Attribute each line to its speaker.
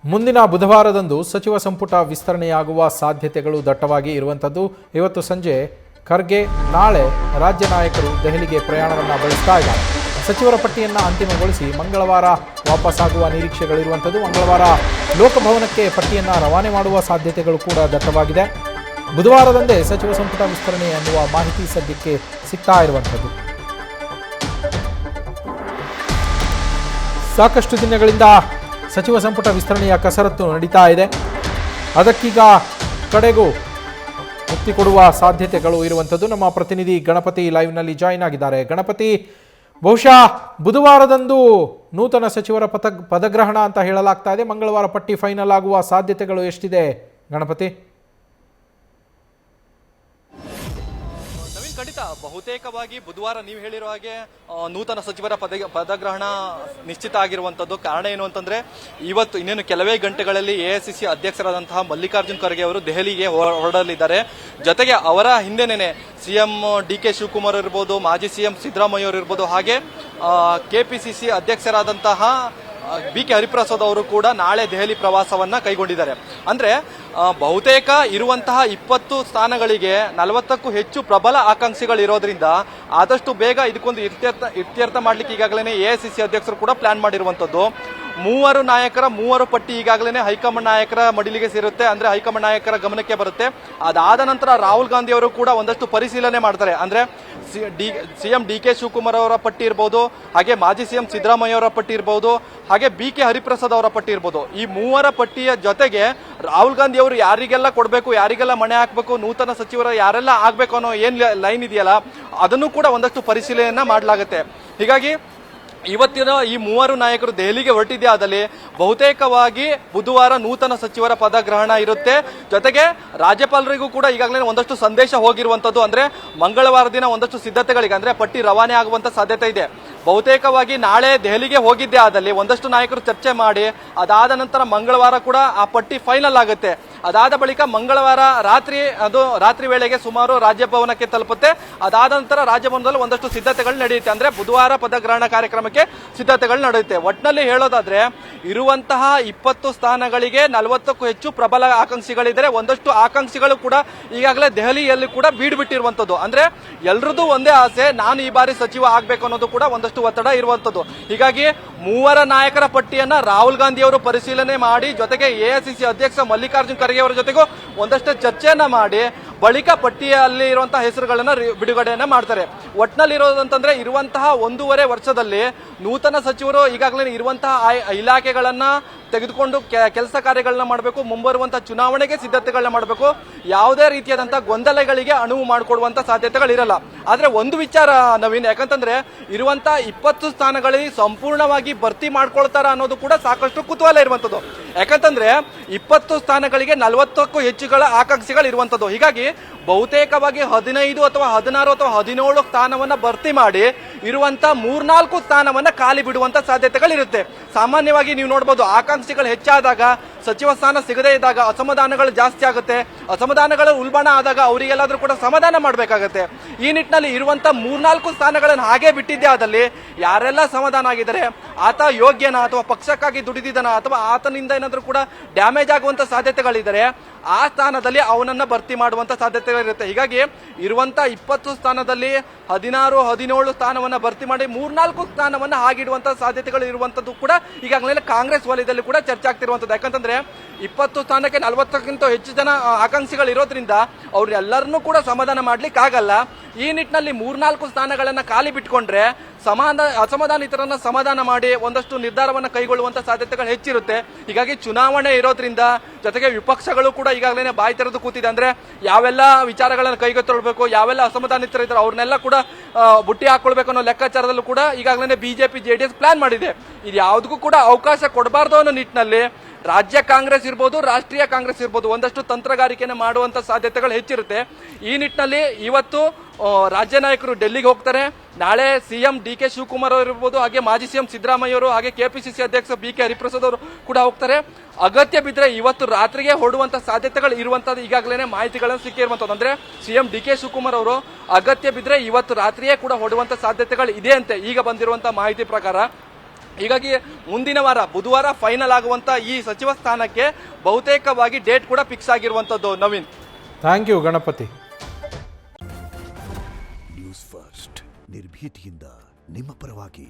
Speaker 1: ಮುಂದಿನ ಬುಧವಾರದಂದು ಸಚಿವ ಸಂಪುಟ ವಿಸ್ತರಣೆಯಾಗುವ ಸಾಧ್ಯತೆಗಳು ದಟ್ಟವಾಗಿ ಇರುವಂಥದ್ದು. ಇವತ್ತು ಸಂಜೆ ಖರ್ಗೆ, ನಾಳೆ ರಾಜ್ಯ ನಾಯಕರು ದೆಹಲಿಗೆ ಪ್ರಯಾಣವನ್ನು ಬೆಳೆಸ್ತಾ ಇದ್ದಾರೆ. ಸಚಿವರ ಪಟ್ಟಿಯನ್ನು ಅಂತಿಮಗೊಳಿಸಿ ಮಂಗಳವಾರ ವಾಪಸ್ಸಾಗುವ ನಿರೀಕ್ಷೆಗಳಿರುವಂಥದ್ದು. ಮಂಗಳವಾರ ಲೋಕಭವನಕ್ಕೆ ಪಟ್ಟಿಯನ್ನು ರವಾನೆ ಮಾಡುವ ಸಾಧ್ಯತೆಗಳು ಕೂಡ ದಟ್ಟವಾಗಿದೆ. ಬುಧವಾರದಂದೇ ಸಚಿವ ಸಂಪುಟ ವಿಸ್ತರಣೆ ಎನ್ನುವ ಮಾಹಿತಿ ಸದ್ಯಕ್ಕೆ ಸಿಗ್ತಾ ಇರುವಂಥದ್ದು. ಸಾಕಷ್ಟು ದಿನಗಳಿಂದ ಸಚಿವ ಸಂಪುಟ ವಿಸ್ತರಣೆಯ ಕಸರತ್ತು ನಡೀತಾ ಇದೆ. ಅದಕ್ಕೀಗ ಕಡೆಗೂ ಮುಕ್ತಿ ಕೊಡುವ ಸಾಧ್ಯತೆಗಳು ಇರುವಂಥದ್ದು. ನಮ್ಮ ಪ್ರತಿನಿಧಿ ಗಣಪತಿ ಲೈವ್ನಲ್ಲಿ ಜಾಯಿನ್ ಆಗಿದ್ದಾರೆ. ಗಣಪತಿ, ಬಹುಶಃ ಬುಧವಾರದಂದು ನೂತನ ಸಚಿವರ ಪದಗ್ರಹಣ ಅಂತ ಹೇಳಲಾಗ್ತಾ ಇದೆ. ಮಂಗಳವಾರ ಪಟ್ಟಿ ಫೈನಲ್ ಆಗುವ ಸಾಧ್ಯತೆಗಳು ಎಷ್ಟಿದೆ ಗಣಪತಿ?
Speaker 2: ಖಂಡಿತ ಬಹುತೇಕವಾಗಿ ಬುಧವಾರ ನೀವು ಹೇಳಿರೋ ಹಾಗೆ ನೂತನ ಸಚಿವರ ಪದಗ್ರಹಣ ನಿಶ್ಚಿತ ಆಗಿರುವಂತದ್ದು. ಕಾರಣ ಏನು ಅಂತಂದ್ರೆ ಇವತ್ತು ಇನ್ನೇನು ಕೆಲವೇ ಗಂಟೆಗಳಲ್ಲಿ ಎಐಸಿಸಿ ಅಧ್ಯಕ್ಷರಾದಂತಹ ಮಲ್ಲಿಕಾರ್ಜುನ್ ಖರ್ಗೆ ಅವರು ದೆಹಲಿಗೆ ಹೊರಡಲಿದ್ದಾರೆ. ಜೊತೆಗೆ ಅವರ ಹಿಂದೆನೇನೆ ಸಿಎಂ ಡಿ.ಕೆ. ಶಿವಕುಮಾರ್ ಇರ್ಬೋದು, ಮಾಜಿ ಸಿಎಂ ಸಿದ್ದರಾಮಯ್ಯ ಅವರು ಇರ್ಬೋದು, ಹಾಗೆ ಕೆಪಿಸಿಸಿ ಅಧ್ಯಕ್ಷರಾದಂತಹ ಬಿ.ಕೆ. ಹರಿಪ್ರಸಾದ್ ಅವರು ಕೂಡ ನಾಳೆ ದೆಹಲಿ ಪ್ರವಾಸವನ್ನ ಕೈಗೊಂಡಿದ್ದಾರೆ. ಅಂದ್ರೆ ಬಹುತೇಕ ಇರುವಂತಹ 20 ಸ್ಥಾನಗಳಿಗೆ 40ಕ್ಕೂ ಹೆಚ್ಚು ಪ್ರಬಲ ಆಕಾಂಕ್ಷಿಗಳು ಇರೋದ್ರಿಂದ ಆದಷ್ಟು ಬೇಗ ಇದಕ್ಕೊಂದು ಇತ್ಯರ್ಥ ಮಾಡ್ಲಿಕ್ಕೆ ಈಗಾಗಲೇ ಎಐಸಿಸಿ ಅಧ್ಯಕ್ಷರು ಕೂಡ ಪ್ಲಾನ್ ಮಾಡಿರುವಂತದ್ದು. 3 ನಾಯಕರ 3 ಪಟ್ಟಿ ಈಗಾಗಲೇ ಹೈಕಮಾಂಡ್ ನಾಯಕರ ಮಡಿಲಿಗೆ ಸೇರುತ್ತೆ, ಅಂದ್ರೆ ಹೈಕಮಾಂಡ್ ನಾಯಕರ ಗಮನಕ್ಕೆ ಬರುತ್ತೆ. ಅದಾದ ನಂತರ ರಾಹುಲ್ ಗಾಂಧಿ ಅವರು ಕೂಡ ಒಂದಷ್ಟು ಪರಿಶೀಲನೆ ಮಾಡ್ತಾರೆ. ಅಂದ್ರೆ ಸಿಎಂ ಡಿ.ಕೆ. ಶಿವಕುಮಾರ್ ಅವರ ಪಟ್ಟಿ ಇರಬಹುದು, ಹಾಗೆ ಮಾಜಿ ಸಿಎಂ ಸಿದ್ದರಾಮಯ್ಯ ಅವರ ಪಟ್ಟಿ ಇರಬಹುದು, ಹಾಗೆ ಬಿ.ಕೆ. ಹರಿಪ್ರಸಾದ್ ಅವರ ಪಟ್ಟಿ ಇರಬಹುದು. ಈ 3 ಪಟ್ಟಿಯ ಜೊತೆಗೆ ರಾಹುಲ್ ಗಾಂಧಿ ಅವರು ಯಾರಿಗೆಲ್ಲ ಕೊಡಬೇಕು, ಯಾರಿಗೆಲ್ಲ ಮಣೆ ಹಾಕಬೇಕು, ನೂತನ ಸಚಿವರ ಯಾರೆಲ್ಲ ಆಗ್ಬೇಕು ಅನ್ನೋ ಏನ್ ಲೈನ್ ಇದೆಯಲ್ಲ ಅದನ್ನು ಕೂಡ ಒಂದಷ್ಟು ಪರಿಶೀಲನೆಯನ್ನ ಮಾಡಲಾಗುತ್ತೆ. ಹೀಗಾಗಿ ಇವತ್ತಿನ ಈ 3 ನಾಯಕರು ದೆಹಲಿಗೆ ಹೊರಟಿದ್ದೇ ಆದಲ್ಲಿ ಬಹುತೇಕವಾಗಿ ಬುಧವಾರ ನೂತನ ಸಚಿವರ ಪದಗ್ರಹಣ ಇರುತ್ತೆ. ಜೊತೆಗೆ ರಾಜ್ಯಪಾಲರಿಗೂ ಕೂಡ ಈಗಾಗಲೇ ಒಂದಷ್ಟು ಸಂದೇಶ ಹೋಗಿರುವಂತದ್ದು. ಅಂದ್ರೆ ಮಂಗಳವಾರ ದಿನ ಒಂದಷ್ಟು ಸಿದ್ಧತೆಗಳಿಗೆ ಅಂದ್ರೆ ಪಟ್ಟಿ ರವಾನೆ ಆಗುವಂತ ಸಾಧ್ಯತೆ ಇದೆ. ಬಹುತೇಕವಾಗಿ ನಾಳೆ ದೆಹಲಿಗೆ ಹೋಗಿದ್ದೇ ಆದಲ್ಲಿ ಒಂದಷ್ಟು ನಾಯಕರು ಚರ್ಚೆ ಮಾಡಿ ಅದಾದ ನಂತರ ಮಂಗಳವಾರ ಕೂಡ ಆ ಪಟ್ಟಿ ಫೈನಲ್ ಆಗುತ್ತೆ. ಅದಾದ ಬಳಿಕ ಮಂಗಳವಾರ ರಾತ್ರಿ ವೇಳೆಗೆ ಸುಮಾರು ರಾಜಭವನಕ್ಕೆ ತಲುಪುತ್ತೆ. ಅದಾದ ನಂತರ ರಾಜಭವನದಲ್ಲಿ ಒಂದಷ್ಟು ಸಿದ್ಧತೆಗಳು ನಡೆಯುತ್ತೆ. ಅಂದ್ರೆ ಬುಧವಾರ ಪದಗ್ರಹಣ ಕಾರ್ಯಕ್ರಮಕ್ಕೆ ಸಿದ್ಧತೆಗಳು ನಡೆಯುತ್ತೆ. ಒಟ್ಟಿನಲ್ಲಿ ಹೇಳೋದಾದ್ರೆ ಇರುವಂತಹ 20 ಸ್ಥಾನಗಳಿಗೆ 40ಕ್ಕೂ ಹೆಚ್ಚು ಪ್ರಬಲ ಆಕಾಂಕ್ಷಿಗಳಿದ್ದಾರೆ. ಒಂದಷ್ಟು ಆಕಾಂಕ್ಷಿಗಳು ಕೂಡ ಈಗಾಗಲೇ ದೆಹಲಿಯಲ್ಲಿ ಕೂಡ ಬೀಡ್ಬಿಟ್ಟಿರುವಂತದ್ದು. ಅಂದ್ರೆ ಎಲ್ರದ್ದು ಒಂದೇ ಆಸೆ, ನಾನು ಈ ಬಾರಿ ಸಚಿವ ಆಗ್ಬೇಕು ಅನ್ನೋದು ಕೂಡ ಒಂದಷ್ಟು ಒತ್ತಡ ಇರುವಂತದ್ದು. ಹೀಗಾಗಿ 3 ನಾಯಕರ ಪಟ್ಟಿಯನ್ನ ರಾಹುಲ್ ಗಾಂಧಿ ಅವರು ಪರಿಶೀಲನೆ ಮಾಡಿ, ಜೊತೆಗೆ ಎಐಸಿಸಿ ಅಧ್ಯಕ್ಷ ಮಲ್ಲಿಕಾರ್ಜುನ್ ಖರ್ಗೆ ಅವರ ಜೊತೆಗೂ ಒಂದಷ್ಟು ಚರ್ಚೆಯನ್ನ ಮಾಡಿ ಬಳಿಕ ಪಟ್ಟಿಯಲ್ಲಿ ಇರುವಂತಹ ಹೆಸರುಗಳನ್ನ ಬಿಡುಗಡೆಯನ್ನ ಮಾಡ್ತಾರೆ. ಒಟ್ನಲ್ಲಿ ಇರೋದಂತಂದ್ರೆ ಇರುವಂತಹ 1.5 ವರ್ಷದಲ್ಲಿ ನೂತನ ಸಚಿವರು ಈಗಾಗಲೇ ಇರುವಂತಹ ಇಲಾಖೆಗಳನ್ನ ತೆಗೆದುಕೊಂಡು ಕೆಲಸ ಕಾರ್ಯಗಳನ್ನ ಮಾಡಬೇಕು. ಮುಂಬರುವಂತಹ ಚುನಾವಣೆಗೆ ಸಿದ್ಧತೆಗಳನ್ನ ಮಾಡಬೇಕು. ಯಾವುದೇ ರೀತಿಯಾದಂತಹ ಗೊಂದಲಗಳಿಗೆ ಅನುವು ಮಾಡಿಕೊಡುವಂತ ಸಾಧ್ಯತೆಗಳಿರಲ್ಲ. ಆದ್ರೆ ಒಂದು ವಿಚಾರ ನವೀನ್, ಯಾಕಂತಂದ್ರೆ ಇರುವಂತಹ 20 ಸ್ಥಾನಗಳಲ್ಲಿ ಸಂಪೂರ್ಣವಾಗಿ ಭರ್ತಿ ಮಾಡ್ಕೊಳ್ತಾರ ಅನ್ನೋದು ಕೂಡ ಸಾಕಷ್ಟು ಕುತೂಹಲ ಇರುವಂತದ್ದು. ಯಾಕಂತಂದ್ರೆ 20 ಸ್ಥಾನಗಳಿಗೆ 40ಕ್ಕೂ ಹೆಚ್ಚುಗಳ ಆಕಾಂಕ್ಷಿಗಳು ಇರುವಂತದ್ದು. ಹೀಗಾಗಿ ಬಹುತೇಕವಾಗಿ 15 ಅಥವಾ 16 ಅಥವಾ 17 ಸ್ಥಾನವನ್ನ ಭರ್ತಿ ಮಾಡಿ ಇರುವಂತ 3-4 ಸ್ಥಾನವನ್ನ ಖಾಲಿ ಬಿಡುವಂತ ಸಾಧ್ಯತೆಗಳಿರುತ್ತೆ. ಸಾಮಾನ್ಯವಾಗಿ ನೀವು ನೋಡಬಹುದು, ಆಕಾಂಕ್ಷಿಗಳು ಹೆಚ್ಚಾದಾಗ, ಸಚಿವ ಸ್ಥಾನ ಸಿಗದೇ ಇದ್ದಾಗ ಅಸಮಾಧಾನಗಳು ಜಾಸ್ತಿ ಆಗುತ್ತೆ. ಅಸಮಾಧಾನಗಳು ಉಲ್ಬಣ ಆದಾಗ ಅವರಿಗೆಲ್ಲಾದ್ರೂ ಕೂಡ ಸಮಾಧಾನ ಮಾಡಬೇಕಾಗತ್ತೆ. ಈ ನಿಟ್ಟಿನಲ್ಲಿ ಇರುವಂತ 3-4 ಸ್ಥಾನಗಳನ್ನು ಹಾಗೆ ಬಿಟ್ಟಿದ್ದೇ ಆದಲ್ಲಿ ಯಾರೆಲ್ಲ ಸಮಾಧಾನ ಆಗಿದ್ದಾರೆ, ಆತ ಯೋಗ್ಯನ ಅಥವಾ ಪಕ್ಷಕ್ಕಾಗಿ ದುಡಿದಿದ್ದಾನ ಅಥವಾ ಆತನಿಂದ ಏನಾದ್ರೂ ಕೂಡ ಡ್ಯಾಮೇಜ್ ಆಗುವಂತ ಸಾಧ್ಯತೆಗಳಿದ್ದಾರೆ, ಆ ಸ್ಥಾನದಲ್ಲಿ ಅವನನ್ನ ಭರ್ತಿ ಮಾಡುವಂತ ಸಾಧ್ಯತೆಗಳಿರುತ್ತೆ. ಹೀಗಾಗಿ ಇರುವಂತ 20 ಸ್ಥಾನದಲ್ಲಿ 16-17 ಸ್ಥಾನವನ್ನ ಭರ್ತಿ ಮಾಡಿ 3-4 ಸ್ಥಾನವನ್ನ ಹಾಗಿಡುವಂತ ಸಾಧ್ಯತೆಗಳು ಇರುವಂತದ್ದು ಕೂಡ ಈಗಾಗಲೇ ಕಾಂಗ್ರೆಸ್ ವಲಯದಲ್ಲಿ ಕೂಡ ಚರ್ಚೆ ಆಗ್ತಿರುವಂತದ್ದು. ಯಾಕಂತಂದ್ರೆ 20 ಸ್ಥಾನಕ್ಕೆ 40ಕ್ಕಿಂತ ಹೆಚ್ಚು ಜನ ಆಕಾಂಕ್ಷಿಗಳು ಇರೋದ್ರಿಂದ ಅವ್ರೆಲ್ಲರನ್ನೂ ಕೂಡ ಸಮಾಧಾನ ಮಾಡ್ಲಿಕ್ಕೆ ಆಗಲ್ಲ. ಈ ನಿಟ್ಟಿನಲ್ಲಿ 3-4 ಸ್ಥಾನಗಳನ್ನ ಖಾಲಿ ಬಿಟ್ಕೊಂಡ್ರೆ ಅಸಮಾಧಾನಿತರನ್ನ ಸಮಾಧಾನ ಮಾಡಿ ಒಂದಷ್ಟು ನಿರ್ಧಾರವನ್ನ ಕೈಗೊಳ್ಳುವಂತ ಸಾಧ್ಯತೆಗಳು ಹೆಚ್ಚಿರುತ್ತೆ. ಹೀಗಾಗಿ ಚುನಾವಣೆ ಇರೋದ್ರಿಂದ, ಜೊತೆಗೆ ವಿಪಕ್ಷಗಳು ಕೂಡ ಈಗಾಗಲೇ ಬಾಯಿ ತೆರೆದು ಕೂತಿದೆ. ಅಂದ್ರೆ ಯಾವೆಲ್ಲ ವಿಚಾರಗಳನ್ನ ಕೈಗೆತ್ತಿಕೊಳ್ಬೇಕು, ಯಾವೆಲ್ಲ ಅಸಮಾಧಾನಿತರಿದ್ದಾರೆ ಅವ್ರನ್ನೆಲ್ಲ ಕೂಡ ಬುಟ್ಟಿ ಹಾಕೊಳ್ಬೇಕು ಅನ್ನೋ ಲೆಕ್ಕಾಚಾರದಲ್ಲೂ ಕೂಡ ಈಗಾಗಲೇ ಬಿಜೆಪಿ ಜೆಡಿಎಸ್ ಪ್ಲಾನ್ ಮಾಡಿದೆ. ಇದು ಯಾವುದಕ್ಕೂ ಕೂಡ ಅವಕಾಶ ಕೊಡಬಾರ್ದು ಅನ್ನೋ ನಿಟ್ಟಿನಲ್ಲಿ ರಾಜ್ಯ ಕಾಂಗ್ರೆಸ್ ಇರ್ಬೋದು, ರಾಷ್ಟ್ರೀಯ ಕಾಂಗ್ರೆಸ್ ಇರ್ಬೋದು, ಒಂದಷ್ಟು ತಂತ್ರಗಾರಿಕೆಯನ್ನು ಮಾಡುವಂತ ಸಾಧ್ಯತೆಗಳು ಹೆಚ್ಚಿರುತ್ತೆ. ಈ ನಿಟ್ಟಿನಲ್ಲಿ ಇವತ್ತು ರಾಜ್ಯ ನಾಯಕರು ಡೆಲ್ಲಿಗೆ ಹೋಗ್ತಾರೆ. ನಾಳೆ ಸಿಎಂ ಡಿ.ಕೆ. ಶಿವಕುಮಾರ್ ಅವರು ಇರ್ಬೋದು, ಹಾಗೆ ಮಾಜಿ ಸಿಎಂ ಸಿದ್ದರಾಮಯ್ಯ ಅವರು, ಹಾಗೆ ಕೆಪಿಸಿಸಿ ಅಧ್ಯಕ್ಷ ಬಿ.ಕೆ. ಹರಿಪ್ರಸಾದ್ ಅವರು ಕೂಡ ಹೋಗ್ತಾರೆ. ಅಗತ್ಯ ಬಿದ್ದರೆ ಇವತ್ತು ರಾತ್ರಿಗೆ ಹೊರಡುವಂತ ಸಾಧ್ಯತೆಗಳು ಇರುವಂತದ್ದು ಈಗಾಗಲೇ ಮಾಹಿತಿಗಳನ್ನು ಸಿಕ್ಕಿರುವಂತದ್ದು. ಅಂದ್ರೆ ಸಿಎಂ ಡಿ.ಕೆ. ಶಿವಕುಮಾರ್ ಅವರು ಅಗತ್ಯ ಬಿದ್ದರೆ ಇವತ್ತು ರಾತ್ರಿಯೇ ಕೂಡ ಹೊರಡುವಂತ ಸಾಧ್ಯತೆಗಳು ಇದೆ ಅಂತೆ ಈಗ ಬಂದಿರುವಂತಹ ಮಾಹಿತಿ ಪ್ರಕಾರ. ಹೀಗಾಗಿ ಮುಂದಿನ ವಾರ ಬುಧವಾರ ಫೈನಲ್ ಆಗುವಂತ ಈ ಸಚಿವ ಸ್ಥಾನಕ್ಕೆ ಬಹುತೇಕವಾಗಿ ಡೇಟ್ ಕೂಡ ಫಿಕ್ಸ್ ಆಗಿರುವಂತದ್ದು. Naveen,
Speaker 1: thank you Ganapathi.
Speaker 3: News first ನಿರ್ಭೀತಿಯಿಂದ ನಿಮ್ಮ ಪರವಾಗಿ.